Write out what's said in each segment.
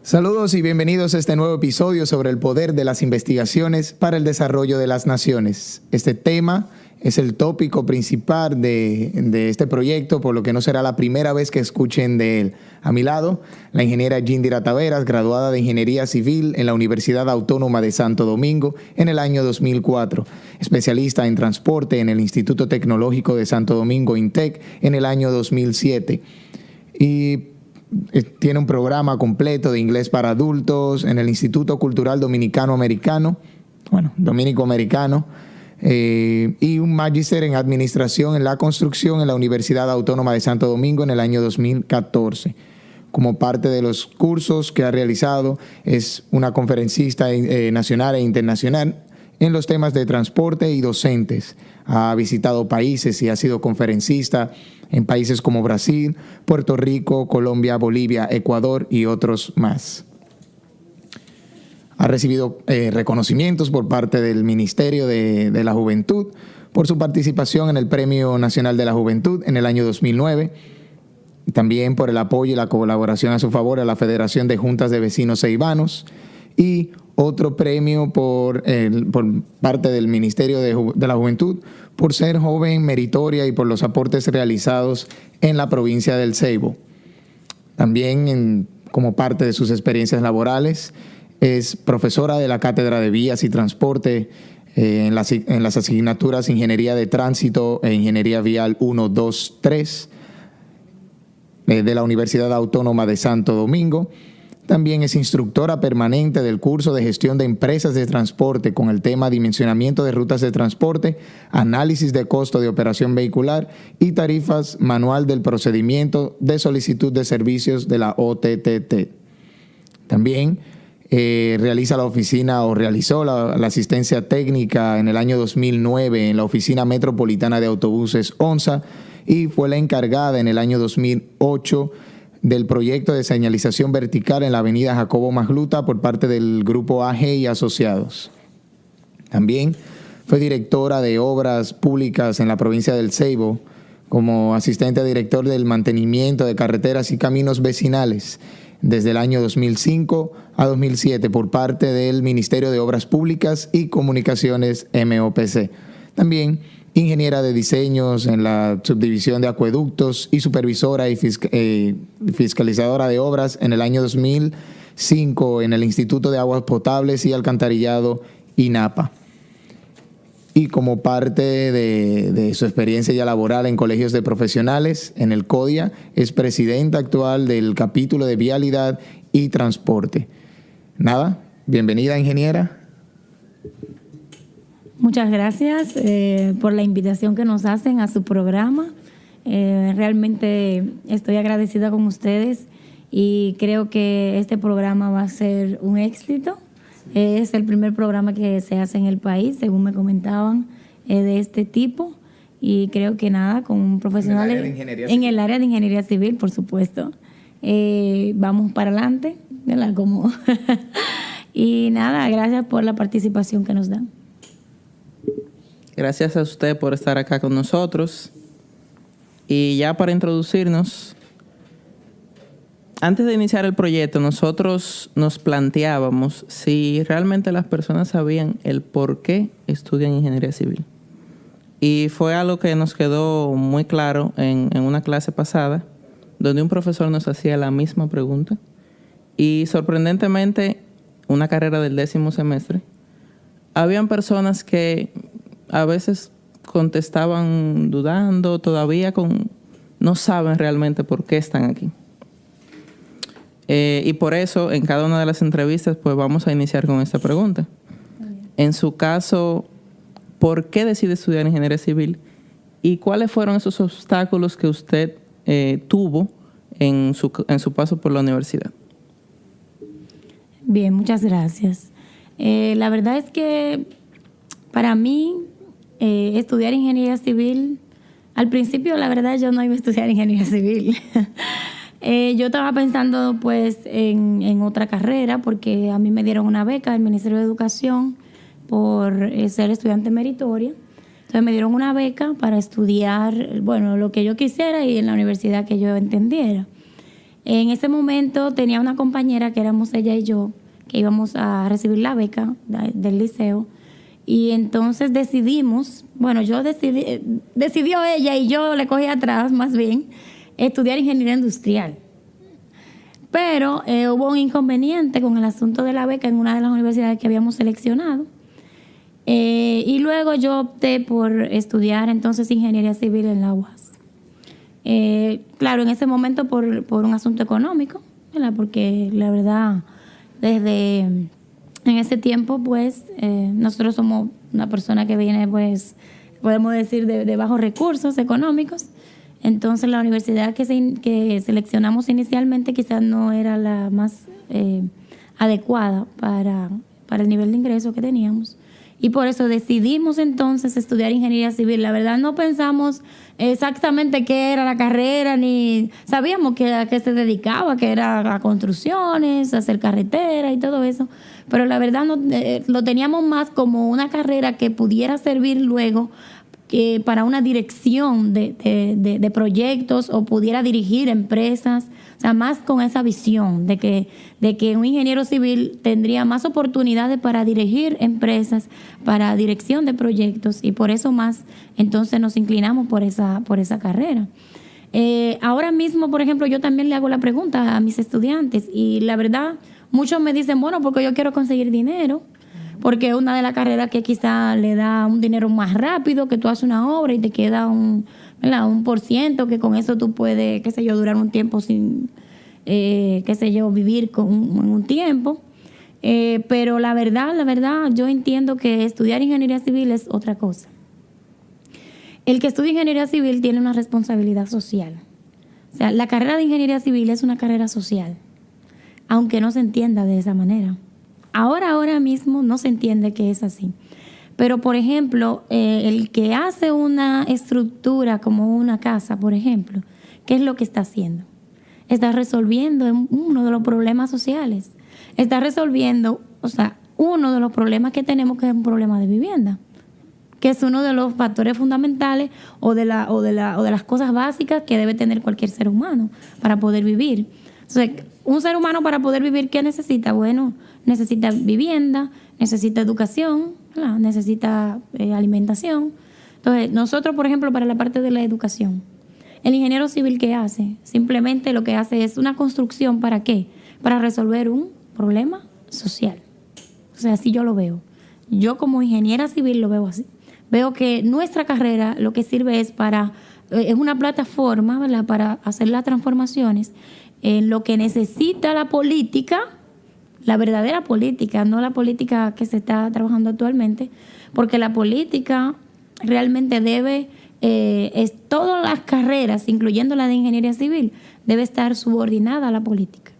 Saludos y bienvenidos a este nuevo episodio sobre el poder de las investigaciones para el desarrollo de las naciones. Este tema es el tópico principal de este proyecto, por lo que no será la primera vez que escuchen de él. A mi lado, la ingeniera Yindira Taveras, graduada de Ingeniería Civil en la Universidad Autónoma de Santo Domingo en el año 2004, especialista en transporte en el Instituto Tecnológico de Santo Domingo, INTEC, en el año 2007. Y tiene un programa completo de inglés para adultos en el Instituto Cultural Dominico-Americano, y un magíster en Administración en la Construcción en la Universidad Autónoma de Santo Domingo en el año 2014. Como parte de los cursos que ha realizado, es una conferencista nacional e internacional en los temas de transporte y docentes. Ha visitado países y ha sido conferencista en países como Brasil, Puerto Rico, Colombia, Bolivia, Ecuador y otros más. Ha recibido reconocimientos por parte del Ministerio de la Juventud por su participación en el Premio Nacional de la Juventud en el año 2009, también por el apoyo y la colaboración a su favor a la Federación de Juntas de Vecinos Ceibanos, y otro premio por parte del Ministerio de la Juventud por ser joven meritoria y por los aportes realizados en la provincia del Ceibo. También, como parte de sus experiencias laborales, es profesora de la Cátedra de Vías y Transporte en las asignaturas Ingeniería de Tránsito e Ingeniería Vial 1, 2, 3 de la Universidad Autónoma de Santo Domingo. También es instructora permanente del curso de gestión de empresas de transporte con el tema dimensionamiento de rutas de transporte, análisis de costo de operación vehicular y tarifas manual del procedimiento de solicitud de servicios de la OTTT. También realizó la asistencia técnica en el año 2009 en la Oficina Metropolitana de Autobuses ONSA y fue la encargada en el año 2008 del proyecto de señalización vertical en la avenida Jacobo Magluta por parte del Grupo AG y Asociados. También fue directora de obras públicas en la provincia del Ceibo, como asistente director del mantenimiento de carreteras y caminos vecinales desde el año 2005 a 2007 por parte del Ministerio de Obras Públicas y Comunicaciones MOPC. También ingeniera de diseños en la subdivisión de acueductos y supervisora y fiscalizadora de obras en el año 2005 en el Instituto de Aguas Potables y Alcantarillado, INAPA. Y como parte de su experiencia ya laboral en colegios de profesionales, en el CODIA, es presidenta actual del capítulo de Vialidad y Transporte. Bienvenida, ingeniera. Muchas gracias por la invitación que nos hacen a su programa. Realmente estoy agradecida con ustedes y creo que este programa va a ser un éxito. Es el primer programa que se hace en el país, según me comentaban, de este tipo. Y creo que con profesionales en el área de ingeniería civil, por supuesto. Vamos para adelante, ¿verdad? Y gracias por la participación que nos dan. Gracias a usted por estar acá con nosotros. Y ya para introducirnos, antes de iniciar el proyecto, nosotros nos planteábamos si realmente las personas sabían el por qué estudian ingeniería civil. Y fue algo que nos quedó muy claro en una clase pasada, donde un profesor nos hacía la misma pregunta. Y sorprendentemente, una carrera del 10º semestre, habían personas que a veces contestaban dudando, todavía no saben realmente por qué están aquí. Y por eso, en cada una de las entrevistas, pues vamos a iniciar con esta pregunta. En su caso, ¿por qué decide estudiar ingeniería civil? ¿Y cuáles fueron esos obstáculos que usted tuvo en su paso por la universidad? Bien, muchas gracias. La verdad es que para mí, estudiar ingeniería civil, al principio, la verdad, yo no iba a estudiar ingeniería civil. Yo estaba pensando pues en otra carrera porque a mí me dieron una beca del Ministerio de Educación por ser estudiante meritoria. Entonces me dieron una beca para estudiar, lo que yo quisiera y en la universidad que yo entendiera. En ese momento tenía una compañera que éramos ella y yo, que íbamos a recibir la beca del liceo. Y entonces decidimos, bueno, decidió ella y yo le cogí atrás más bien, estudiar ingeniería industrial. Pero hubo un inconveniente con el asunto de la beca en una de las universidades que habíamos seleccionado. Y luego yo opté por estudiar entonces ingeniería civil en la UAS. Claro, en ese momento por un asunto económico, ¿verdad? Porque la verdad, desde en ese tiempo, pues, nosotros somos una persona que viene, pues, podemos decir, de bajos recursos económicos. Entonces, la universidad que seleccionamos inicialmente quizás no era la más adecuada para el nivel de ingreso que teníamos. Y por eso decidimos entonces estudiar ingeniería civil. La verdad no pensamos exactamente qué era la carrera, ni sabíamos a qué se dedicaba, que era a construcciones, a hacer carretera y todo eso. Pero la verdad lo teníamos más como una carrera que pudiera servir luego para una dirección de proyectos o pudiera dirigir empresas. O sea, más con esa visión de que un ingeniero civil tendría más oportunidades para dirigir empresas, para dirección de proyectos, y por eso más entonces nos inclinamos por esa carrera. Ahora mismo, por ejemplo, yo también le hago la pregunta a mis estudiantes y la verdad, muchos me dicen, bueno, porque yo quiero conseguir dinero, porque es una de las carreras que quizá le da un dinero más rápido, que tú haces una obra y te queda un % que con eso tú puedes, qué sé yo, durar un tiempo sin, qué sé yo, vivir en un tiempo. Pero la verdad, yo entiendo que estudiar ingeniería civil es otra cosa. El que estudia ingeniería civil tiene una responsabilidad social. O sea, la carrera de ingeniería civil es una carrera social, aunque no se entienda de esa manera. Ahora mismo no se entiende que es así. Pero, por ejemplo, el que hace una estructura como una casa, por ejemplo, ¿qué es lo que está haciendo? Está resolviendo uno de los problemas sociales. Está resolviendo, uno de los problemas que tenemos, que es un problema de vivienda, que es uno de los factores fundamentales o de las cosas básicas que debe tener cualquier ser humano para poder vivir. Entonces, un ser humano para poder vivir, ¿qué necesita? Bueno, necesita vivienda, necesita educación, necesita alimentación. Entonces, nosotros, por ejemplo, para la parte de la educación, el ingeniero civil, ¿qué hace? Simplemente lo que hace es una construcción, ¿para qué? Para resolver un problema social. O sea, así yo lo veo. Yo como ingeniera civil lo veo así. Veo que nuestra carrera lo que sirve es es una plataforma, ¿verdad?, para hacer las transformaciones en lo que necesita la política, la verdadera política, no la política que se está trabajando actualmente, porque la política realmente todas las carreras, incluyendo la de ingeniería civil, debe estar subordinada a la política,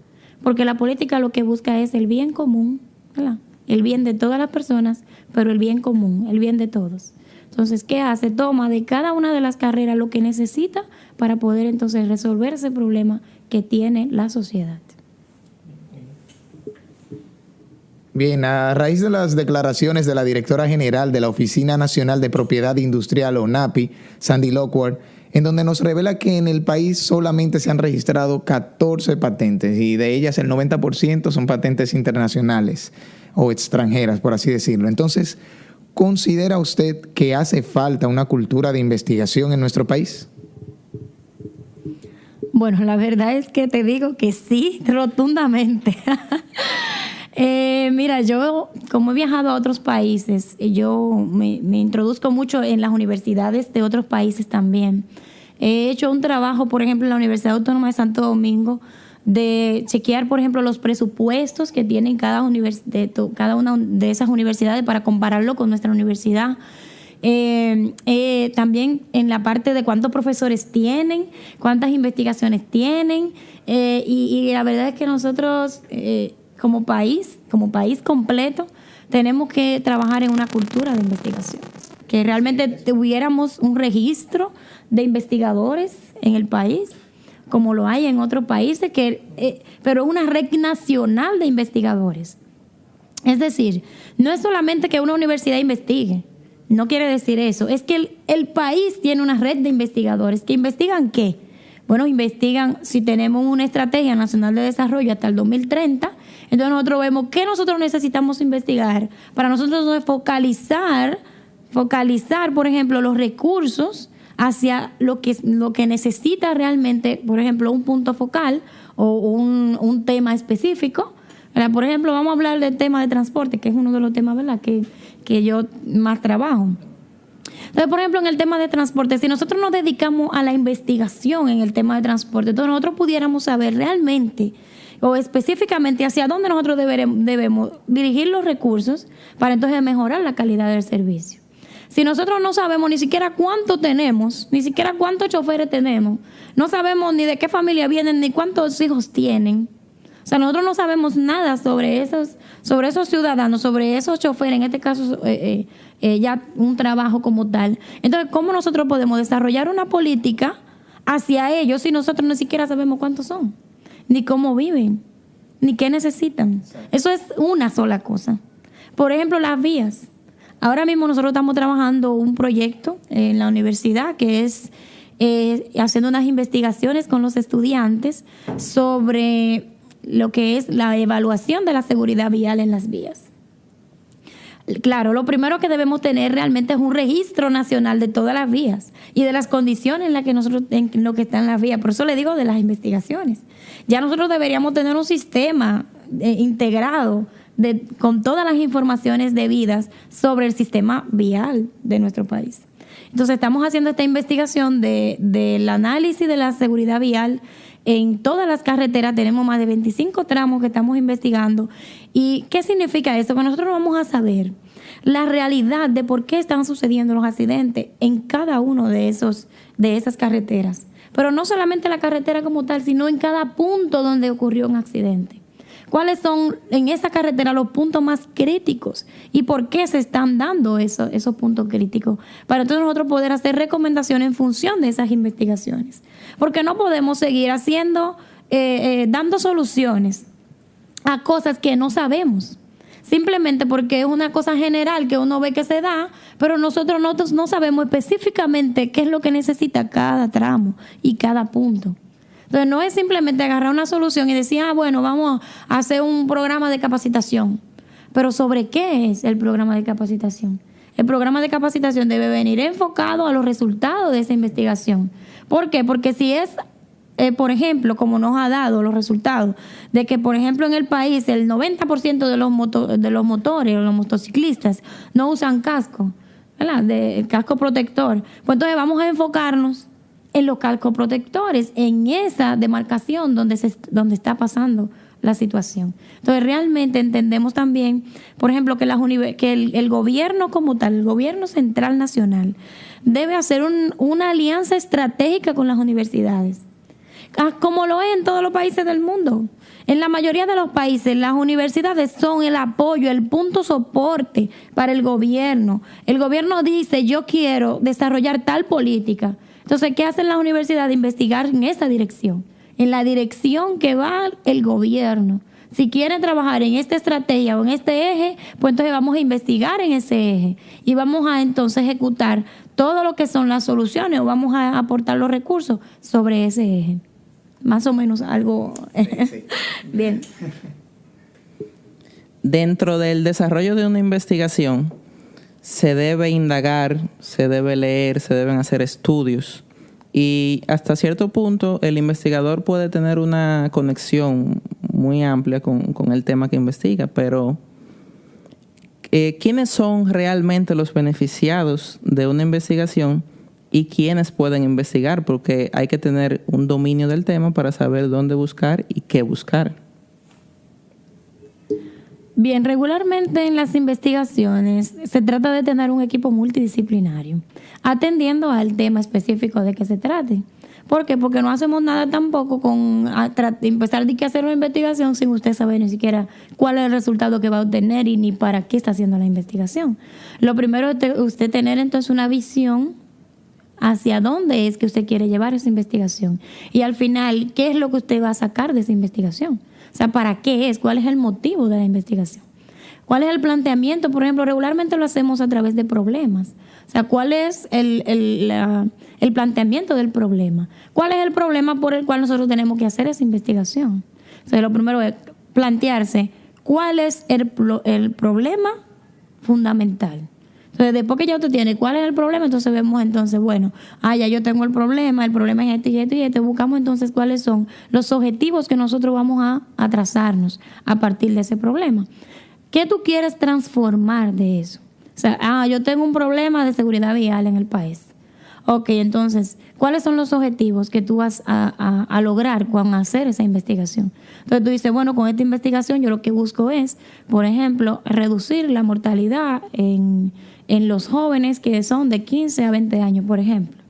porque la política lo que busca es el bien común, ¿verdad?, el bien de todas las personas, pero el bien común, el bien de todos. Entonces, ¿qué hace? Toma de cada una de las carreras lo que necesita para poder entonces resolver ese problema que tiene la sociedad. Bien, a raíz de las declaraciones de la directora general de la Oficina Nacional de Propiedad Industrial, ONAPI, Sandy Lockwood, en donde nos revela que en el país solamente se han registrado 14 patentes y de ellas el 90% son patentes internacionales o extranjeras, por así decirlo. Entonces, ¿considera usted que hace falta una cultura de investigación en nuestro país? Bueno, la verdad es que te digo que sí, rotundamente. Mira, yo como he viajado a otros países, yo me introduzco mucho en las universidades de otros países también. He hecho un trabajo, por ejemplo, en la Universidad Autónoma de Santo Domingo, de chequear, por ejemplo, los presupuestos que tienen cada una de esas universidades para compararlo con nuestra universidad. También en la parte de cuántos profesores tienen, cuántas investigaciones tienen, y la verdad es que nosotros como país completo tenemos que trabajar en una cultura de investigación, que realmente tuviéramos un registro de investigadores en el país como lo hay en otros países, pero una red nacional de investigadores. Es decir, no es solamente que una universidad investigue, no quiere decir eso, es que el país tiene una red de investigadores que investigan ¿qué? Bueno, investigan si tenemos una estrategia nacional de desarrollo hasta el 2030. Entonces nosotros vemos qué nosotros necesitamos investigar para nosotros focalizar, por ejemplo, los recursos hacia lo que necesita realmente, por ejemplo, un punto focal o un tema específico. Por ejemplo, vamos a hablar del tema de transporte, que es uno de los temas, ¿verdad?, que yo más trabajo. Entonces, por ejemplo, en el tema de transporte, si nosotros nos dedicamos a la investigación en el tema de transporte, entonces nosotros pudiéramos saber realmente o específicamente hacia dónde nosotros debemos dirigir los recursos para entonces mejorar la calidad del servicio. Si nosotros no sabemos ni siquiera cuánto tenemos, ni siquiera cuántos choferes tenemos, no sabemos ni de qué familia vienen, ni cuántos hijos tienen. O sea, nosotros no sabemos nada sobre esos ciudadanos, sobre esos choferes, en este caso ya un trabajo como tal. Entonces, ¿cómo nosotros podemos desarrollar una política hacia ellos si nosotros ni siquiera sabemos cuántos son, ni cómo viven, ni qué necesitan? Eso es una sola cosa. Por ejemplo, las vías. Ahora mismo nosotros estamos trabajando un proyecto en la universidad que es haciendo unas investigaciones con los estudiantes sobre lo que es la evaluación de la seguridad vial en las vías. Claro, lo primero que debemos tener realmente es un registro nacional de todas las vías y de las condiciones en las que en lo que están las vías. Por eso le digo de las investigaciones. Ya nosotros deberíamos tener un sistema integrado con todas las informaciones debidas sobre el sistema vial de nuestro país. Entonces estamos haciendo esta investigación del análisis de la seguridad vial en todas las carreteras. Tenemos más de 25 tramos que estamos investigando. ¿Y qué significa esto? Que nosotros vamos a saber la realidad de por qué están sucediendo los accidentes en cada uno de esas carreteras. Pero no solamente la carretera como tal, sino en cada punto donde ocurrió un accidente. ¿Cuáles son en esa carretera los puntos más críticos? ¿Y por qué se están dando esos puntos críticos? Para entonces nosotros poder hacer recomendaciones en función de esas investigaciones. Porque no podemos seguir dando soluciones a cosas que no sabemos. Simplemente porque es una cosa general que uno ve que se da, pero nosotros no sabemos específicamente qué es lo que necesita cada tramo y cada punto. Entonces no es simplemente agarrar una solución y decir, bueno, vamos a hacer un programa de capacitación. Pero ¿sobre qué es el programa de capacitación? El programa de capacitación debe venir enfocado a los resultados de esa investigación. ¿Por qué? Porque si es, por ejemplo, como nos ha dado los resultados, de que, por ejemplo, en el país el 90% de los motores o los motociclistas no usan casco, ¿verdad? De casco protector. Pues entonces vamos a enfocarnos en los cascos protectores, en esa demarcación donde está pasando la situación. Entonces realmente entendemos también, por ejemplo, que el gobierno como tal, el gobierno central nacional, debe hacer una alianza estratégica con las universidades, como lo es en todos los países del mundo. En la mayoría de los países, las universidades son el apoyo, el punto soporte para el gobierno. El gobierno dice, yo quiero desarrollar tal política. Entonces, ¿qué hacen las universidades? Investigar en esa dirección, en la dirección que va el gobierno. Si quieren trabajar en esta estrategia o en este eje, pues entonces vamos a investigar en ese eje y vamos a entonces ejecutar todo lo que son las soluciones o vamos a aportar los recursos sobre ese eje. Más o menos algo. Sí. Bien. Dentro del desarrollo de una investigación, se debe indagar, se debe leer, se deben hacer estudios. Y hasta cierto punto el investigador puede tener una conexión muy amplia con el tema que investiga, pero ¿quiénes son realmente los beneficiados de una investigación y quiénes pueden investigar? Porque hay que tener un dominio del tema para saber dónde buscar y qué buscar. Bien, regularmente en las investigaciones se trata de tener un equipo multidisciplinario, atendiendo al tema específico de que se trate. ¿Por qué? Porque no hacemos nada tampoco con empezar a hacer una investigación sin usted saber ni siquiera cuál es el resultado que va a obtener y ni para qué está haciendo la investigación. Lo primero es usted tener entonces una visión hacia dónde es que usted quiere llevar esa investigación. Y al final, ¿qué es lo que usted va a sacar de esa investigación? O sea, ¿para qué es? ¿Cuál es el motivo de la investigación? ¿Cuál es el planteamiento? Por ejemplo, regularmente lo hacemos a través de problemas. O O sea, ¿cuál es el planteamiento del problema? ¿Cuál es el problema por el cual nosotros tenemos que hacer esa investigación? Entonces, lo primero es plantearse cuál es el problema fundamental. Entonces, después que ya usted tiene cuál es el problema, entonces vemos entonces, bueno, ya yo tengo el problema es este y este y este. Buscamos entonces cuáles son los objetivos que nosotros vamos a trazarnos a partir de ese problema. ¿Qué tú quieres transformar de eso? O sea, yo tengo un problema de seguridad vial en el país. Ok, entonces, ¿cuáles son los objetivos que tú vas a lograr cuando hacer esa investigación? Entonces tú dices, bueno, con esta investigación yo lo que busco es, por ejemplo, reducir la mortalidad en los jóvenes que son de 15 a 20 años, por ejemplo.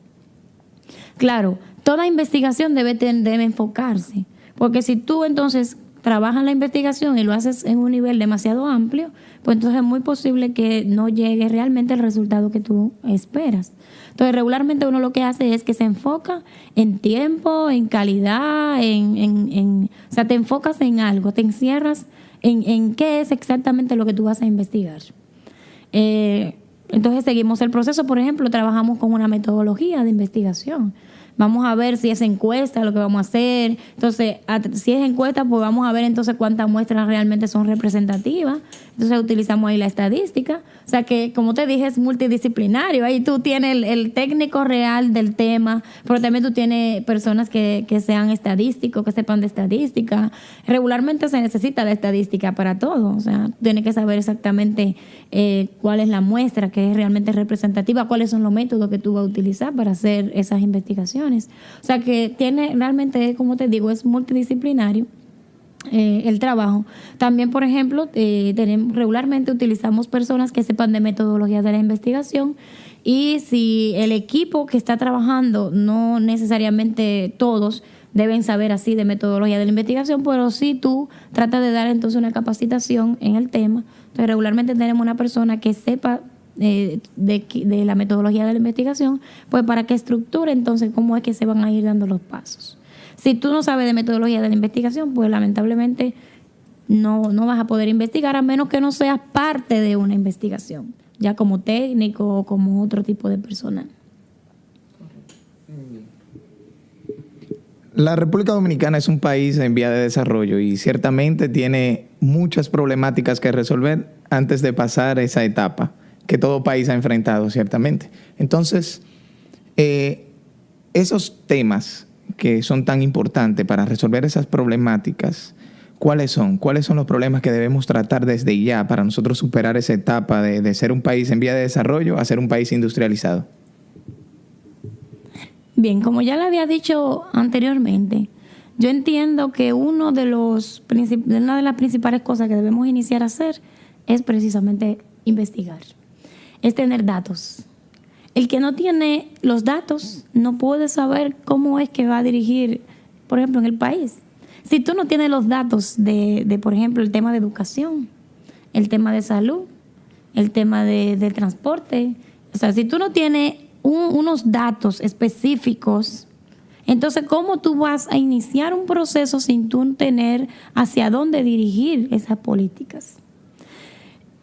Claro, toda investigación debe enfocarse, porque si tú entonces trabajas la investigación y lo haces en un nivel demasiado amplio, pues entonces es muy posible que no llegue realmente el resultado que tú esperas. Entonces, regularmente uno lo que hace es que se enfoca en tiempo, en calidad, o sea, te enfocas en algo, te encierras en qué es exactamente lo que tú vas a investigar. Entonces, seguimos el proceso. Por ejemplo, trabajamos con una metodología de investigación. Vamos a ver si es encuesta lo que vamos a hacer. Entonces, si es encuesta, pues vamos a ver entonces cuántas muestras realmente son representativas. Entonces, utilizamos ahí la estadística. O sea que, como te dije, es multidisciplinario. Ahí tú tienes el técnico real del tema, pero también tú tienes personas que sean estadísticos, que sepan de estadística. Regularmente se necesita la estadística para todo. O sea, tienes que saber exactamente cuál es la muestra que es realmente representativa, cuáles son los métodos que tú vas a utilizar para hacer esas investigaciones. O sea que realmente, como te digo, es multidisciplinario el trabajo. También, por ejemplo, regularmente utilizamos personas que sepan de metodología de la investigación, y si el equipo que está trabajando, no necesariamente todos deben saber así de metodología de la investigación, pero sí tú tratas de dar entonces una capacitación en el tema. Entonces, regularmente tenemos una persona que sepa de la metodología de la investigación, pues para que estructure entonces cómo es que se van a ir dando los pasos. Si tú no sabes de metodología de la investigación, pues lamentablemente no vas a poder investigar, a menos que no seas parte de una investigación, ya como técnico o como otro tipo de personal. La República Dominicana es un país en vía de desarrollo y ciertamente tiene muchas problemáticas que resolver antes de pasar esa etapa que todo país ha enfrentado, ciertamente. Entonces, esos temas que son tan importantes para resolver esas problemáticas, ¿cuáles son? ¿Cuáles son los problemas que debemos tratar desde ya para nosotros superar esa etapa de ser un país en vía de desarrollo a ser un país industrializado? Bien, como ya le había dicho anteriormente, yo entiendo que una de las principales cosas que debemos iniciar a hacer es precisamente investigar. Es tener datos. El que no tiene los datos no puede saber cómo es que va a dirigir, por ejemplo, en el país. Si tú no tienes los datos de por ejemplo, el tema de educación, el tema de salud, el tema de transporte, o sea, si tú no tienes unos datos específicos, entonces, ¿cómo tú vas a iniciar un proceso sin tú tener hacia dónde dirigir esas políticas?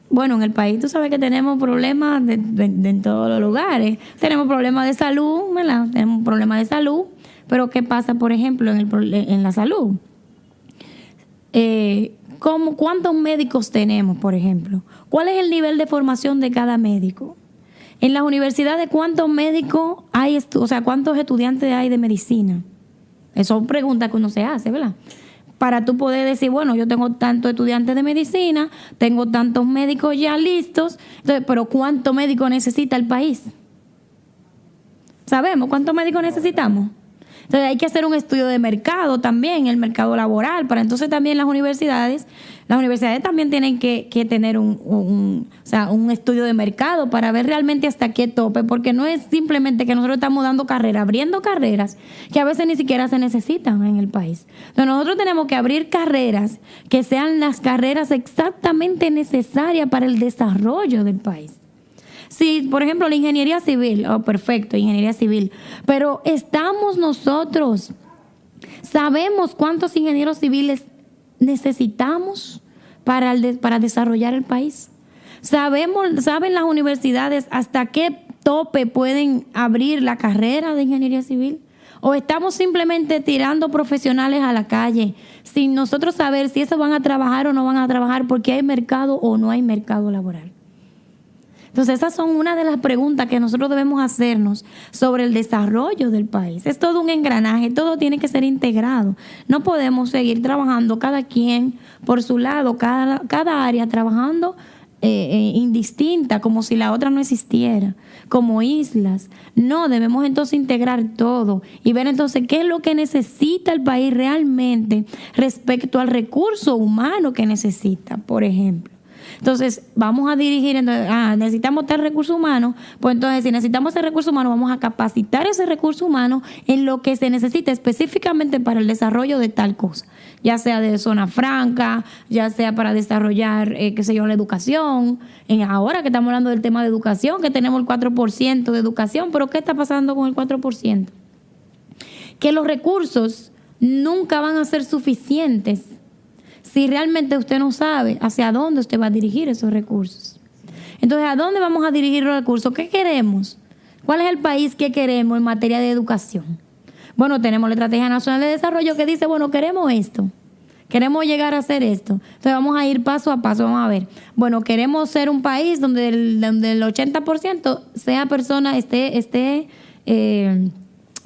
Bueno, en el país tú sabes que tenemos problemas en todos los lugares. Tenemos problemas de salud, ¿verdad? Tenemos problemas de salud, pero ¿qué pasa, por ejemplo, en la salud? ¿Cuántos médicos tenemos, por ejemplo? ¿Cuál es el nivel de formación de cada médico? En las universidades, ¿cuántos médicos hay? O sea, ¿cuántos estudiantes hay de medicina? Esas son preguntas que uno se hace, ¿verdad? Para tú poder decir, bueno, yo tengo tantos estudiantes de medicina, tengo tantos médicos ya listos, entonces, pero ¿cuántos médicos necesita el país? ¿Sabemos cuántos médicos necesitamos? Entonces hay que hacer un estudio de mercado también, el mercado laboral, para entonces también las universidades también tienen que tener un estudio de mercado para ver realmente hasta qué tope, porque no es simplemente que nosotros estamos dando carreras, abriendo carreras que a veces ni siquiera se necesitan en el país. Entonces nosotros tenemos que abrir carreras que sean las carreras exactamente necesarias para el desarrollo del país. Sí, por ejemplo, la ingeniería civil, perfecto, ingeniería civil, pero sabemos cuántos ingenieros civiles necesitamos para desarrollar el país. Saben las universidades hasta qué tope pueden abrir la carrera de ingeniería civil? ¿O estamos simplemente tirando profesionales a la calle sin nosotros saber si esos van a trabajar o no van a trabajar porque hay mercado o no hay mercado laboral? Entonces, esas son una de las preguntas que nosotros debemos hacernos sobre el desarrollo del país. Es todo un engranaje, todo tiene que ser integrado. No podemos seguir trabajando cada quien por su lado, cada área trabajando indistinta, como si la otra no existiera, como islas. No, debemos entonces integrar todo y ver entonces qué es lo que necesita el país realmente respecto al recurso humano que necesita, por ejemplo. Entonces, vamos a dirigir, necesitamos tal recurso humano, pues entonces si necesitamos ese recurso humano, vamos a capacitar ese recurso humano en lo que se necesita específicamente para el desarrollo de tal cosa, ya sea de zona franca, ya sea para desarrollar, la educación. Ahora que estamos hablando del tema de educación, que tenemos el 4% de educación, pero ¿qué está pasando con el 4%? Que los recursos nunca van a ser suficientes si realmente usted no sabe hacia dónde usted va a dirigir esos recursos. Entonces, ¿a dónde vamos a dirigir los recursos? ¿Qué queremos? ¿Cuál es el país que queremos en materia de educación? Bueno, tenemos la Estrategia Nacional de Desarrollo que dice, bueno, queremos esto. Queremos llegar a hacer esto. Entonces, vamos a ir paso a paso. Vamos a ver. Bueno, queremos ser un país donde el 80% sea persona,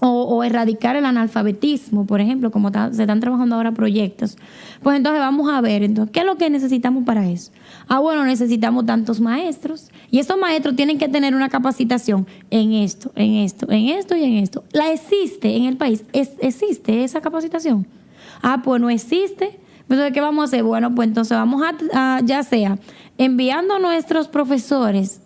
o erradicar el analfabetismo, por ejemplo, como se están trabajando ahora proyectos. Pues entonces vamos a ver, entonces, ¿qué es lo que necesitamos para eso? Bueno, necesitamos tantos maestros, y esos maestros tienen que tener una capacitación en esto y en esto. ¿La existe en el país? ¿Existe esa capacitación? Pues no existe. Entonces, ¿qué vamos a hacer? Bueno, pues entonces vamos a ya sea enviando a nuestros profesores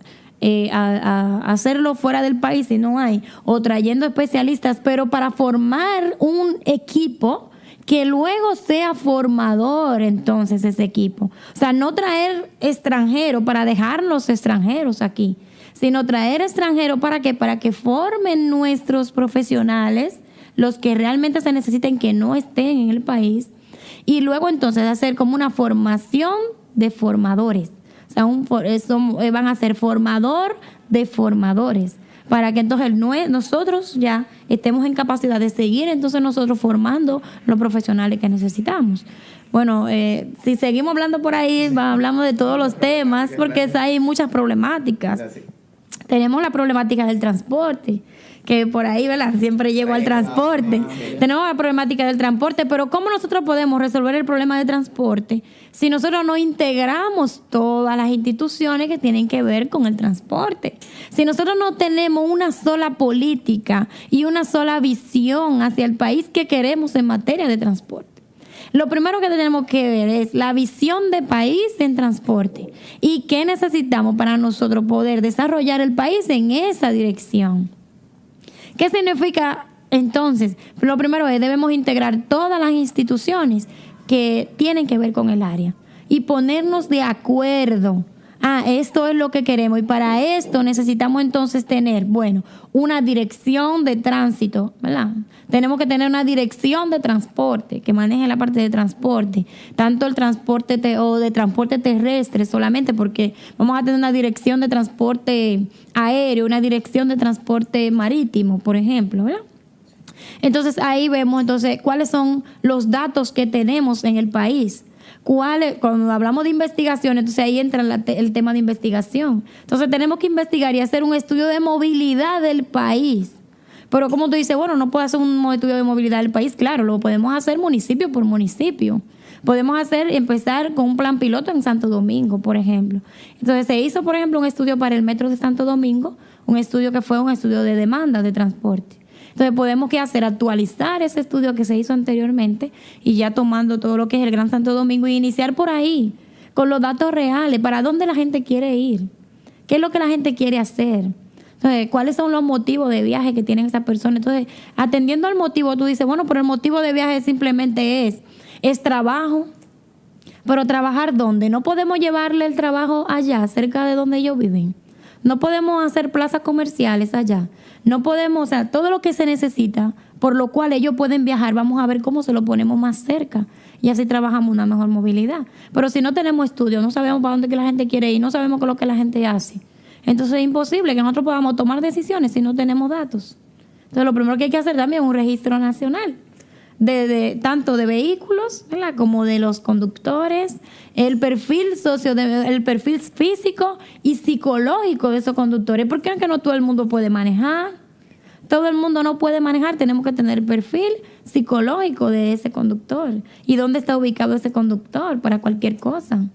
a hacerlo fuera del país si no hay, o trayendo especialistas, pero para formar un equipo que luego sea formador entonces ese equipo. O sea, no traer extranjeros para dejarlos extranjeros aquí, sino traer extranjeros ¿para qué? Para que formen nuestros profesionales, los que realmente se necesiten que no estén en el país, y luego entonces hacer como una formación de formadores. O sea, van a ser formador de formadores, para que entonces nosotros ya estemos en capacidad de seguir entonces nosotros formando los profesionales que necesitamos. Bueno, si seguimos hablando por ahí, hablamos de todos los temas, porque hay muchas problemáticas. Tenemos la problemática del transporte, que por ahí, ¿verdad? Siempre llego al transporte. Tenemos la problemática del transporte, pero ¿cómo nosotros podemos resolver el problema del transporte si nosotros no integramos todas las instituciones que tienen que ver con el transporte? Si nosotros no tenemos una sola política y una sola visión hacia el país que queremos en materia de transporte. Lo primero que tenemos que ver es la visión de país en transporte y qué necesitamos para nosotros poder desarrollar el país en esa dirección. ¿Qué significa entonces? Lo primero es, debemos integrar todas las instituciones que tienen que ver con el área y ponernos de acuerdo. Esto es lo que queremos, y para esto necesitamos entonces tener, una dirección de tránsito, ¿verdad? Tenemos que tener una dirección de transporte que maneje la parte de transporte, tanto el transporte o de transporte terrestre solamente, porque vamos a tener una dirección de transporte aéreo, una dirección de transporte marítimo, por ejemplo, ¿verdad? Entonces ahí vemos entonces cuáles son los datos que tenemos en el país. Cuando hablamos de investigación, entonces ahí entra el tema de investigación. Entonces tenemos que investigar y hacer un estudio de movilidad del país. Pero como tú dices, no puedo hacer un estudio de movilidad del país. Claro, lo podemos hacer municipio por municipio. Podemos empezar con un plan piloto en Santo Domingo, por ejemplo. Entonces se hizo, por ejemplo, un estudio para el metro de Santo Domingo, un estudio que fue un estudio de demanda de transporte. Entonces podemos actualizar ese estudio que se hizo anteriormente y ya tomando todo lo que es el Gran Santo Domingo y iniciar por ahí con los datos reales, para dónde la gente quiere ir, qué es lo que la gente quiere hacer. Entonces, ¿cuáles son los motivos de viaje que tienen esas personas? Entonces, atendiendo al motivo, tú dices, pero el motivo de viaje simplemente es trabajo. Pero ¿trabajar dónde? No podemos llevarle el trabajo allá, cerca de donde ellos viven. No podemos hacer plazas comerciales allá. No podemos, todo lo que se necesita, por lo cual ellos pueden viajar, vamos a ver cómo se lo ponemos más cerca y así trabajamos una mejor movilidad. Pero si no tenemos estudios, no sabemos para dónde que la gente quiere ir, no sabemos qué es lo que la gente hace, Entonces es imposible que nosotros podamos tomar decisiones si no tenemos datos. Entonces lo primero que hay que hacer también es un registro nacional tanto de vehículos, ¿verdad?, como de los conductores, el perfil el perfil físico y psicológico de esos conductores, porque aunque no todo el mundo puede manejar, todo el mundo no puede manejar, tenemos que tener el perfil psicológico de ese conductor y dónde está ubicado ese conductor para cualquier cosa.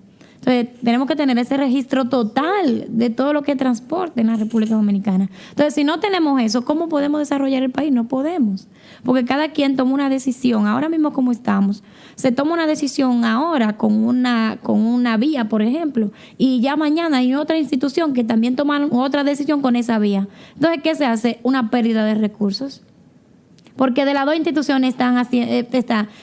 Entonces, tenemos que tener ese registro total de todo lo que es transporte en la República Dominicana. Entonces, si no tenemos eso, ¿cómo podemos desarrollar el país? No podemos. Porque cada quien toma una decisión. Ahora mismo como estamos, se toma una decisión ahora con una vía, por ejemplo, y ya mañana hay otra institución que también toma otra decisión con esa vía. Entonces, ¿qué se hace? Una pérdida de recursos. Porque de las dos instituciones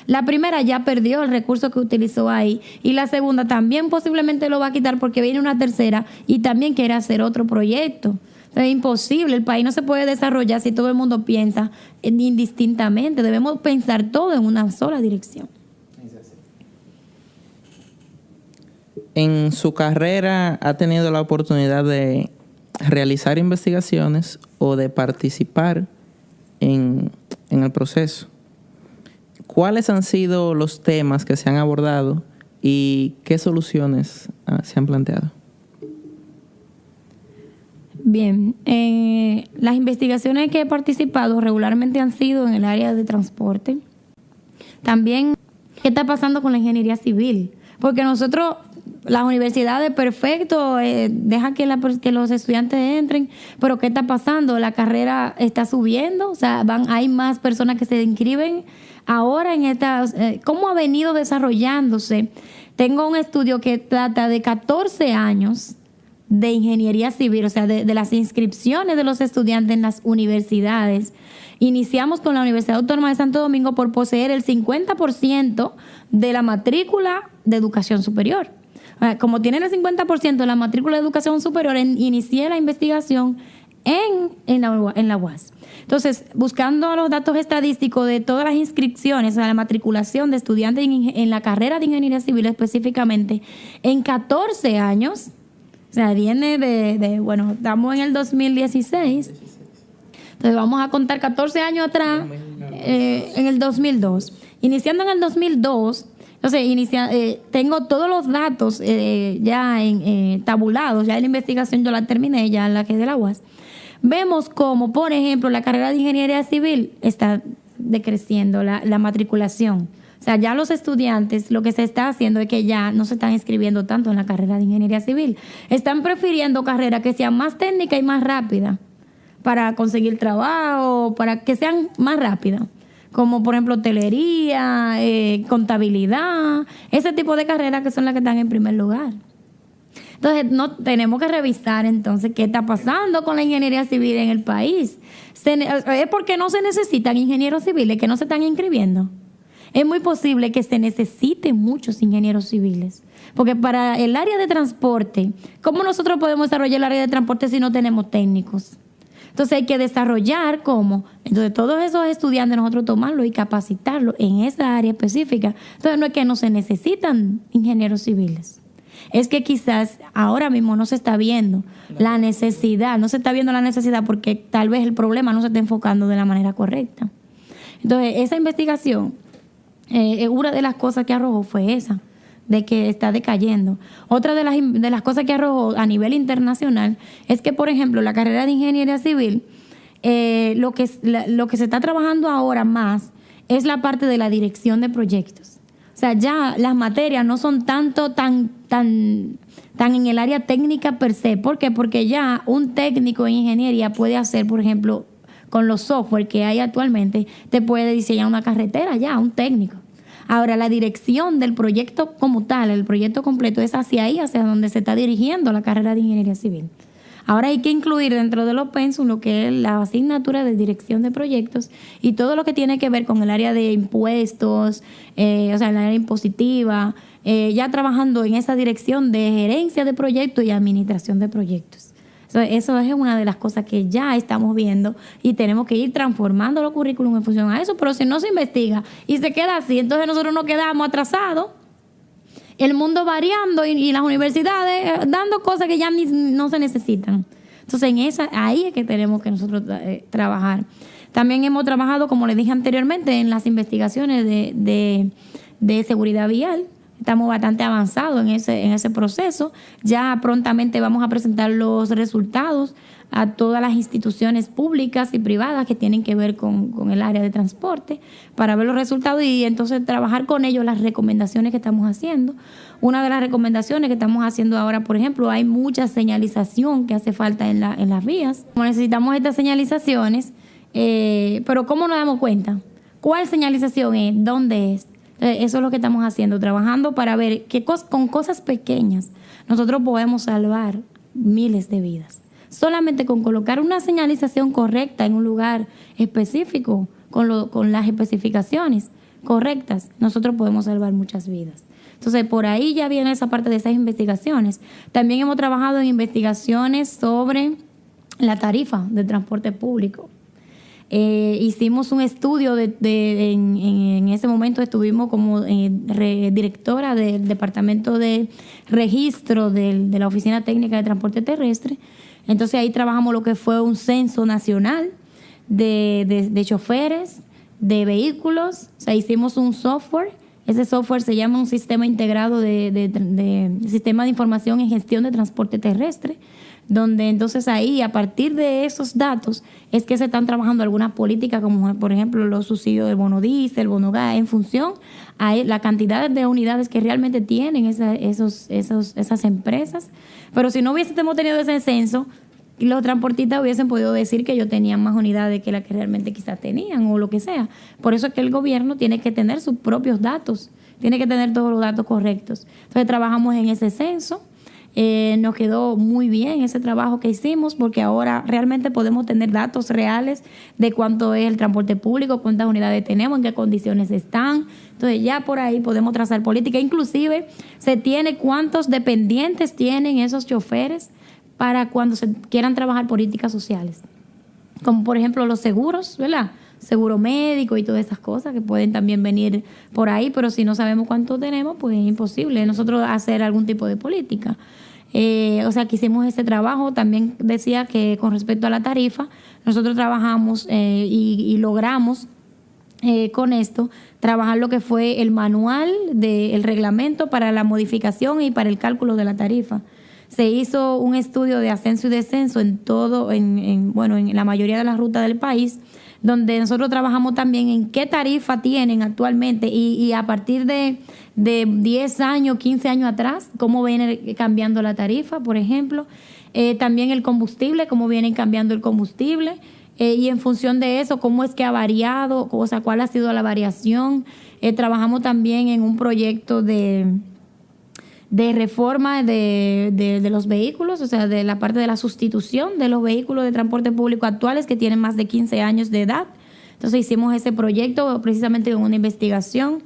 la primera ya perdió el recurso que utilizó ahí y la segunda también posiblemente lo va a quitar porque viene una tercera y también quiere hacer otro proyecto. Es imposible, el país no se puede desarrollar si todo el mundo piensa indistintamente, debemos pensar todo en una sola dirección. En su carrera ha tenido la oportunidad de realizar investigaciones o de participar en el proceso. ¿Cuáles han sido los temas que se han abordado y qué soluciones se han planteado? Bien, las investigaciones que he participado regularmente han sido en el área de transporte. También, ¿qué está pasando con la ingeniería civil? Porque nosotros, las universidades, perfecto, deja que los estudiantes entren, pero ¿qué está pasando? La carrera está subiendo, o sea, hay más personas que se inscriben ahora en estas. ¿Cómo ha venido desarrollándose? Tengo un estudio que trata de 14 años de ingeniería civil, o sea, de las inscripciones de los estudiantes en las universidades. Iniciamos con la Universidad Autónoma de Santo Domingo por poseer el 50% de la matrícula de educación superior. Como tienen el 50% de la matrícula de educación superior, inicié la investigación en la UAS. Entonces, buscando los datos estadísticos de todas las inscripciones, o sea, la matriculación de estudiantes en la carrera de ingeniería civil específicamente, en 14 años, o sea, viene bueno, estamos en el 2016, entonces vamos a contar 14 años atrás, en el 2002. Iniciando en el 2002, entonces tengo todos los datos ya tabulados, ya la investigación yo la terminé, ya la que es de la UAS. Vemos como, por ejemplo, la carrera de ingeniería civil está decreciendo la matriculación. O sea, ya los estudiantes, lo que se está haciendo es que ya no se están inscribiendo tanto en la carrera de ingeniería civil. Están prefiriendo carreras que sean más técnicas y más rápidas para conseguir trabajo, para que sean más rápidas. Como por ejemplo hotelería, contabilidad, ese tipo de carreras que son las que están en primer lugar. Entonces, tenemos que revisar entonces qué está pasando con la ingeniería civil en el país. ¿Es porque no se necesitan ingenieros civiles que no se están inscribiendo? Es muy posible que se necesiten muchos ingenieros civiles. Porque para el área de transporte, ¿cómo nosotros podemos desarrollar el área de transporte si no tenemos técnicos? Entonces hay que desarrollar cómo. Entonces todos esos estudiantes nosotros tomarlos y capacitarlos en esa área específica. Entonces no es que no se necesitan ingenieros civiles. Es que quizás ahora mismo no se está viendo la necesidad, no se está viendo la necesidad porque tal vez el problema no se está enfocando de la manera correcta. Entonces esa investigación, una de las cosas que arrojó fue esa, de que está decayendo. Otra de las cosas que arrojó a nivel internacional es que, por ejemplo, la carrera de ingeniería civil, lo que se está trabajando ahora más es la parte de la dirección de proyectos. O sea, ya las materias no son tan en el área técnica per se. ¿Por qué? Porque ya un técnico en ingeniería puede hacer, por ejemplo, con los software que hay actualmente, te puede diseñar una carretera ya, un técnico. Ahora, la dirección del proyecto como tal, el proyecto completo, es hacia ahí, hacia donde se está dirigiendo la carrera de ingeniería civil. Ahora hay que incluir dentro de los pensum lo que es la asignatura de dirección de proyectos y todo lo que tiene que ver con el área de impuestos, o sea, el área impositiva, ya trabajando en esa dirección de gerencia de proyectos y administración de proyectos. Eso es una de las cosas que ya estamos viendo y tenemos que ir transformando los currículums en función a eso, pero si no se investiga y se queda así, entonces nosotros nos quedamos atrasados, el mundo variando y las universidades dando cosas que ya no se necesitan. Entonces, ahí es que tenemos que nosotros trabajar. También hemos trabajado, como les dije anteriormente, en las investigaciones de seguridad vial. Estamos bastante avanzados en ese proceso. Ya prontamente vamos a presentar los resultados a todas las instituciones públicas y privadas que tienen que ver con el área de transporte para ver los resultados y entonces trabajar con ellos las recomendaciones que estamos haciendo. Una de las recomendaciones que estamos haciendo ahora, por ejemplo, hay mucha señalización que hace falta en las vías. Necesitamos estas señalizaciones, pero ¿cómo nos damos cuenta? ¿Cuál señalización es? ¿Dónde es? Eso es lo que estamos haciendo, trabajando para ver que con cosas pequeñas nosotros podemos salvar miles de vidas. Solamente con colocar una señalización correcta en un lugar específico, con las especificaciones correctas, nosotros podemos salvar muchas vidas. Entonces, por ahí ya viene esa parte de esas investigaciones. También hemos trabajado en investigaciones sobre la tarifa de transporte público. Hicimos un estudio en ese momento estuvimos como directora del departamento de registro de la Oficina Técnica de Transporte Terrestre. Entonces ahí trabajamos lo que fue un censo nacional de choferes, de vehículos. O sea, hicimos un software. Ese software se llama un sistema integrado de sistema de información en gestión de transporte terrestre, donde entonces ahí, a partir de esos datos, es que se están trabajando algunas políticas, como por ejemplo los subsidios de bono diésel, bono gas, en función a la cantidad de unidades que realmente tienen esas empresas. Pero si no hubiésemos tenido ese censo, los transportistas hubiesen podido decir que ellos tenían más unidades que las que realmente quizás tenían o lo que sea. Por eso es que el gobierno tiene que tener sus propios datos, tiene que tener todos los datos correctos. Entonces trabajamos en ese censo. Nos quedó muy bien ese trabajo que hicimos porque ahora realmente podemos tener datos reales de cuánto es el transporte público, cuántas unidades tenemos, en qué condiciones están. Entonces ya por ahí podemos trazar política. Inclusive se tiene cuántos dependientes tienen esos choferes para cuando se quieran trabajar políticas sociales. Como por ejemplo los seguros, ¿verdad? Seguro médico y todas esas cosas que pueden también venir por ahí, pero si no sabemos cuánto tenemos, pues es imposible nosotros hacer algún tipo de política. O sea, que hicimos ese trabajo. También decía que con respecto a la tarifa, nosotros trabajamos y logramos con esto trabajar lo que fue el manual del reglamento para la modificación y para el cálculo de la tarifa. Se hizo un estudio de ascenso y descenso en la mayoría de las rutas del país, donde nosotros trabajamos también en qué tarifa tienen actualmente y a partir de 10 años, 15 años atrás, cómo viene cambiando la tarifa, por ejemplo. También el combustible, cómo viene cambiando el combustible. Y en función de eso, cómo es que ha variado, o sea, cuál ha sido la variación. Trabajamos también en un proyecto de reforma de los vehículos, o sea, de la parte de la sustitución de los vehículos de transporte público actuales que tienen más de 15 años de edad. Entonces hicimos ese proyecto precisamente con una investigación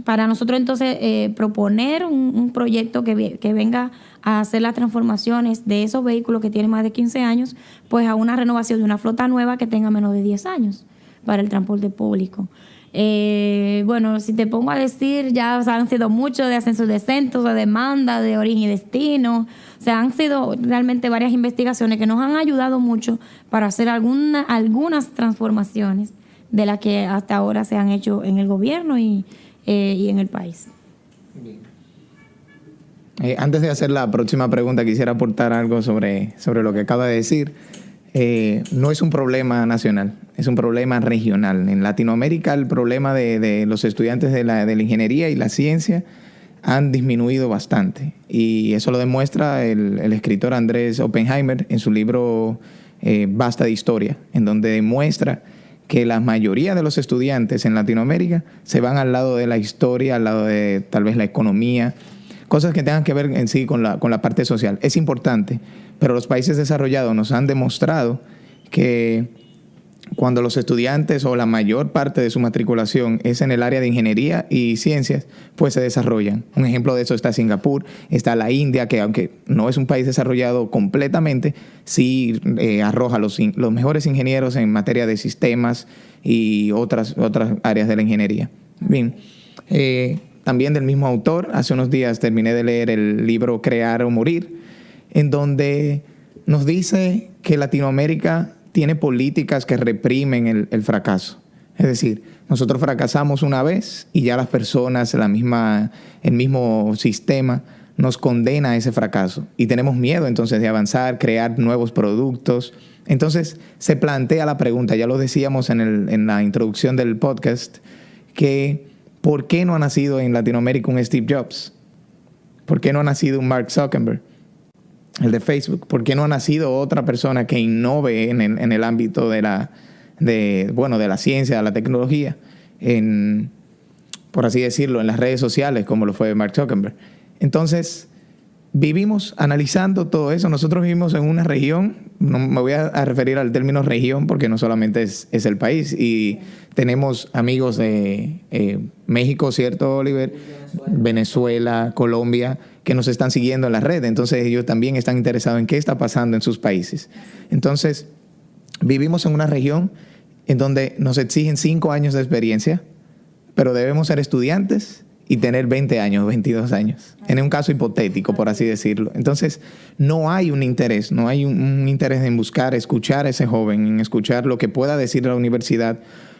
para nosotros entonces proponer un proyecto que venga a hacer las transformaciones de esos vehículos que tienen más de 15 años, pues a una renovación de una flota nueva que tenga menos de 10 años para el transporte público. Si te pongo a decir, ya han sido muchos de ascensos y descensos, de demanda, de origen y destino. O sea, han sido realmente varias investigaciones que nos han ayudado mucho para hacer algunas transformaciones de las que hasta ahora se han hecho en el gobierno y en el país. Bien. Antes de hacer la próxima pregunta, quisiera aportar algo sobre lo que acaba de decir. No es un problema nacional, es un problema regional. En Latinoamérica el problema de los estudiantes de la ingeniería y la ciencia han disminuido bastante. Y eso lo demuestra el escritor Andrés Oppenheimer en su libro Basta de Historia, en donde demuestra que la mayoría de los estudiantes en Latinoamérica se van al lado de la historia, al lado de tal vez la economía, cosas que tengan que ver en sí con la parte social. Es importante, pero los países desarrollados nos han demostrado que cuando los estudiantes o la mayor parte de su matriculación es en el área de ingeniería y ciencias, pues se desarrollan. Un ejemplo de eso está Singapur, está la India, que aunque no es un país desarrollado completamente, sí arroja los mejores ingenieros en materia de sistemas y otras áreas de la ingeniería. Bien, también del mismo autor, hace unos días terminé de leer el libro Crear o Morir, en donde nos dice que Latinoamérica tiene políticas que reprimen el fracaso. Es decir, nosotros fracasamos una vez y ya las personas, el mismo sistema nos condena a ese fracaso. Y tenemos miedo entonces de avanzar, crear nuevos productos. Entonces se plantea la pregunta, ya lo decíamos en la introducción del podcast, que ¿por qué no ha nacido en Latinoamérica un Steve Jobs? ¿Por qué no ha nacido un Mark Zuckerberg, el de Facebook? ¿Por qué no ha nacido otra persona que innove en el ámbito de la ciencia, de la tecnología, por así decirlo, en las redes sociales, como lo fue Mark Zuckerberg? Entonces, vivimos analizando todo eso. Nosotros vivimos en una región, no me voy a referir al término región porque no solamente es el país, y tenemos amigos de México, ¿cierto, Oliver? Venezuela, Colombia, que nos están siguiendo en la red. Entonces ellos también están interesados en qué está pasando en sus países. Entonces, vivimos en una región en donde nos exigen 5 años de experiencia, pero debemos ser estudiantes y tener 20 años, 22 años, en un caso hipotético, por así decirlo. Entonces, no hay un interés en buscar, escuchar a ese joven, en escuchar lo que pueda decir la universidad,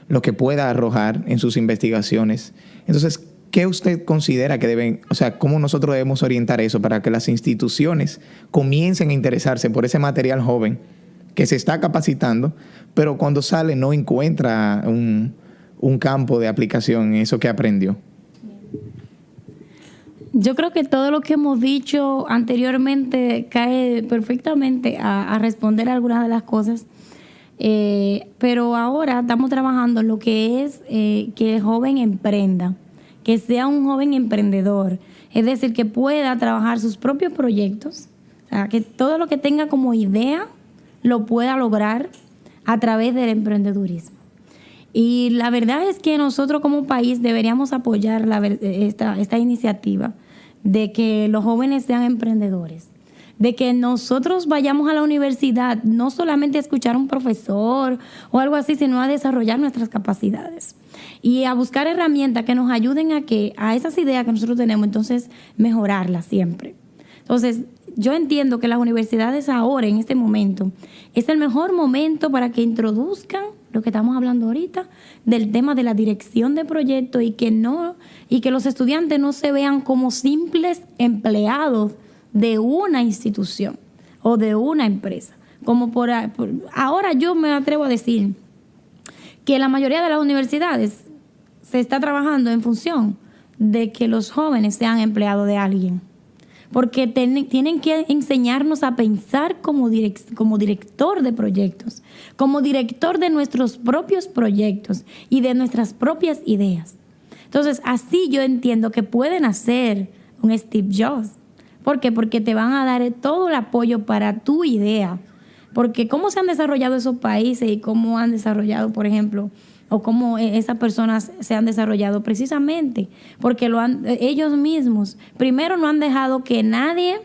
lo que pueda arrojar en sus investigaciones. Entonces, ¿qué usted considera que cómo nosotros debemos orientar eso para que las instituciones comiencen a interesarse por ese material joven que se está capacitando, pero cuando sale no encuentra un campo de aplicación en eso que aprendió? Yo creo que todo lo que hemos dicho anteriormente cae perfectamente a responder a algunas de las cosas. Pero ahora estamos trabajando en lo que es que el joven emprenda, que sea un joven emprendedor, es decir, que pueda trabajar sus propios proyectos, o sea, que todo lo que tenga como idea lo pueda lograr a través del emprendedurismo. Y la verdad es que nosotros como país deberíamos apoyar esta iniciativa de que los jóvenes sean emprendedores, de que nosotros vayamos a la universidad no solamente a escuchar a un profesor o algo así, sino a desarrollar nuestras capacidades y a buscar herramientas que nos ayuden a esas ideas que nosotros tenemos, entonces mejorarlas siempre. Entonces, yo entiendo que las universidades ahora, en este momento, es el mejor momento para que introduzcan lo que estamos hablando ahorita, del tema de la dirección de proyectos y que los estudiantes no se vean como simples empleados de una institución o de una empresa. Ahora yo me atrevo a decir que la mayoría de las universidades se está trabajando en función de que los jóvenes sean empleados de alguien. Porque tienen que enseñarnos a pensar como director de proyectos, como director de nuestros propios proyectos y de nuestras propias ideas. Entonces, así yo entiendo que pueden hacer un Steve Jobs. ¿Por qué? Porque te van a dar todo el apoyo para tu idea. Porque cómo se han desarrollado esos países y cómo han desarrollado, por ejemplo, o cómo esas personas se han desarrollado precisamente porque ellos mismos primero no han dejado que nadie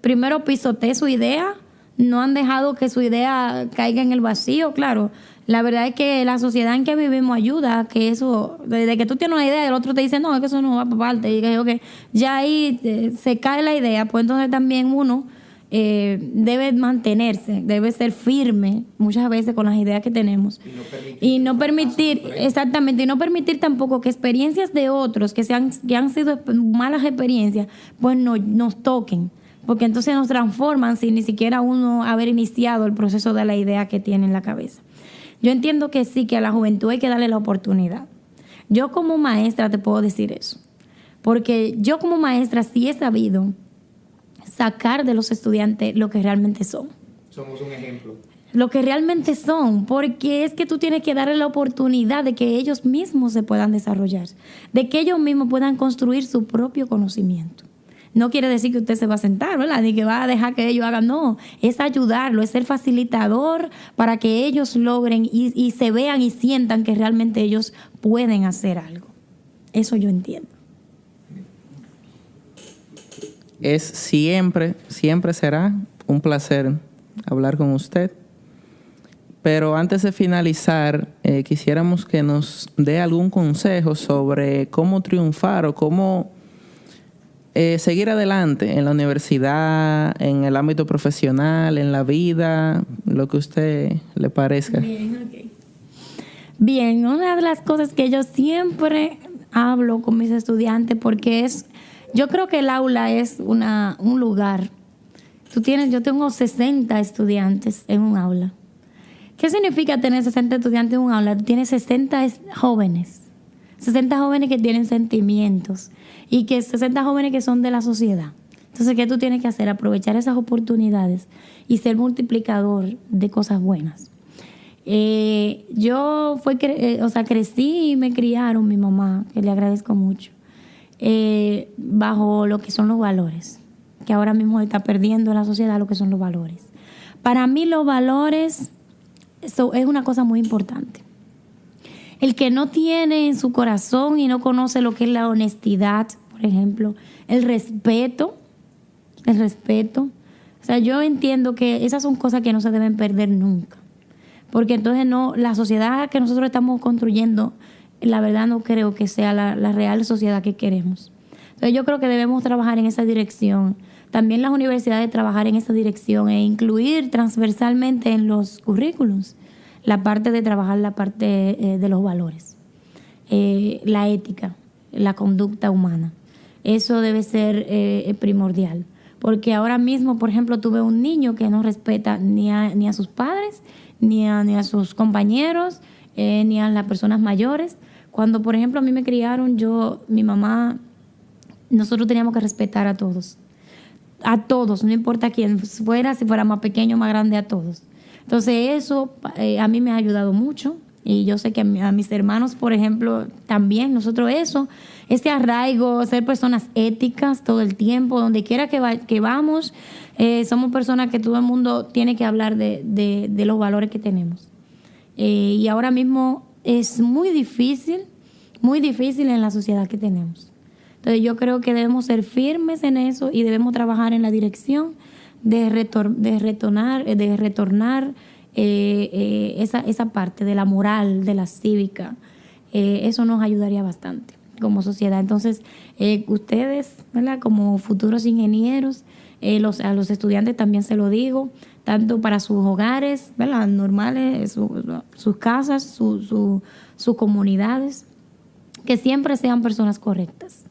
primero pisotee su idea, no han dejado que su idea caiga en el vacío. Claro, la verdad es que la sociedad en que vivimos ayuda a que eso, desde que tú tienes una idea y el otro te dice no, es que eso no va para parte, y que ya ahí se cae la idea, pues entonces también uno debe mantenerse, debe ser firme muchas veces con las ideas que tenemos y no permitir exactamente, y no permitir tampoco que experiencias de otros que han sido malas experiencias pues nos toquen, porque entonces nos transforman sin ni siquiera uno haber iniciado el proceso de la idea que tiene en la cabeza. Yo entiendo que sí, que a la juventud hay que darle la oportunidad. Yo como maestra te puedo decir eso, porque yo como maestra sí he sabido sacar de los estudiantes lo que realmente son. Somos un ejemplo. Lo que realmente son, porque es que tú tienes que darle la oportunidad de que ellos mismos se puedan desarrollar, de que ellos mismos puedan construir su propio conocimiento. No quiere decir que usted se va a sentar, ¿verdad? Ni que va a dejar que ellos hagan, no. Es ayudarlo, es ser facilitador para que ellos logren y se vean y sientan que realmente ellos pueden hacer algo. Eso yo entiendo. Siempre será un placer hablar con usted. Pero antes de finalizar, quisiéramos que nos dé algún consejo sobre cómo triunfar o cómo seguir adelante en la universidad, en el ámbito profesional, en la vida, lo que a usted le parezca. Bien, una de las cosas que yo siempre hablo con mis estudiantes, porque yo creo que el aula es un lugar. Yo tengo 60 estudiantes en un aula. ¿Qué significa tener 60 estudiantes en un aula? Tú tienes 60 jóvenes. 60 jóvenes que tienen sentimientos y que 60 jóvenes que son de la sociedad. Entonces, ¿qué tú tienes que hacer? Aprovechar esas oportunidades y ser multiplicador de cosas buenas. Yo crecí y me criaron mi mamá, que le agradezco mucho, bajo lo que son los valores, que ahora mismo está perdiendo en la sociedad lo que son los valores. Para mí los valores es una cosa muy importante. El que no tiene en su corazón y no conoce lo que es la honestidad, por ejemplo, el respeto. O sea, yo entiendo que esas son cosas que no se deben perder nunca. Porque entonces la sociedad que nosotros estamos construyendo, la verdad no creo que sea la real sociedad que queremos. Entonces yo creo que debemos trabajar en esa dirección. También las universidades trabajar en esa dirección e incluir transversalmente en los currículums la parte de trabajar la parte de los valores, la ética, la conducta humana. Eso debe ser primordial. Porque ahora mismo, por ejemplo, tuve un niño que no respeta ni a sus padres, ni a sus compañeros, ni a las personas mayores. Cuando, por ejemplo, a mí me criaron, mi mamá, nosotros teníamos que respetar a todos. A todos, no importa quién fuera, si fuera más pequeño o más grande, a todos. Entonces eso a mí me ha ayudado mucho y yo sé que a mis hermanos, por ejemplo, también nosotros este arraigo, ser personas éticas todo el tiempo, donde quiera que vamos, somos personas que todo el mundo tiene que hablar de los valores que tenemos. Y ahora mismo es muy difícil en la sociedad que tenemos. Entonces yo creo que debemos ser firmes en eso y debemos trabajar en la dirección de retornar esa parte de la moral, de la cívica. Eso nos ayudaría bastante como sociedad. Entonces, ustedes, ¿verdad? Como futuros ingenieros, a los estudiantes también se lo digo, tanto para sus hogares, ¿verdad? Normales, sus casas, sus comunidades, que siempre sean personas correctas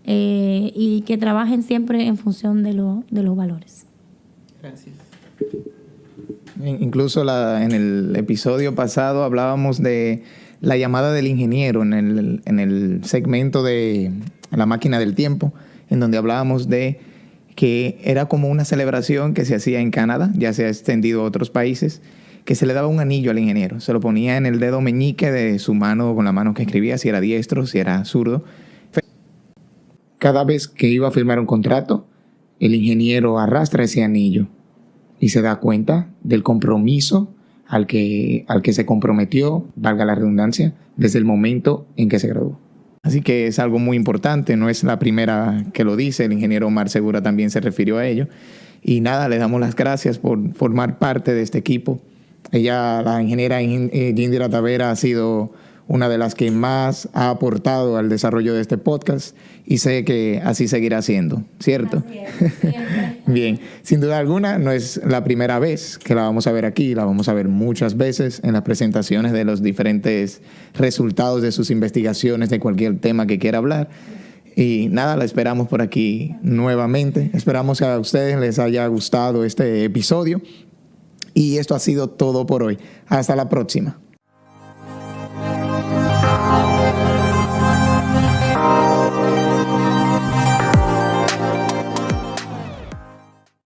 y que trabajen siempre en función de los valores. Gracias. Incluso en el episodio pasado hablábamos de la llamada del ingeniero en el segmento de la máquina del tiempo, en donde hablábamos de que era como una celebración que se hacía en Canadá, ya se ha extendido a otros países, que se le daba un anillo al ingeniero, se lo ponía en el dedo meñique de su mano, con la mano que escribía, si era diestro, si era zurdo. Cada vez que iba a firmar un contrato, el ingeniero arrastra ese anillo y se da cuenta del compromiso al que se comprometió, valga la redundancia, desde el momento en que se graduó. Así que es algo muy importante, no es la primera que lo dice, el ingeniero Omar Segura también se refirió a ello. Y nada, le damos las gracias por formar parte de este equipo. Ella, la ingeniera Yindira Tavera, ha sido una de las que más ha aportado al desarrollo de este podcast y sé que así seguirá siendo, ¿cierto? Así es, siempre. Bien, sin duda alguna no es la primera vez que la vamos a ver aquí, la vamos a ver muchas veces en las presentaciones de los diferentes resultados de sus investigaciones de cualquier tema que quiera hablar. Y nada, la esperamos por aquí nuevamente. Esperamos que a ustedes les haya gustado este episodio. Y esto ha sido todo por hoy. Hasta la próxima.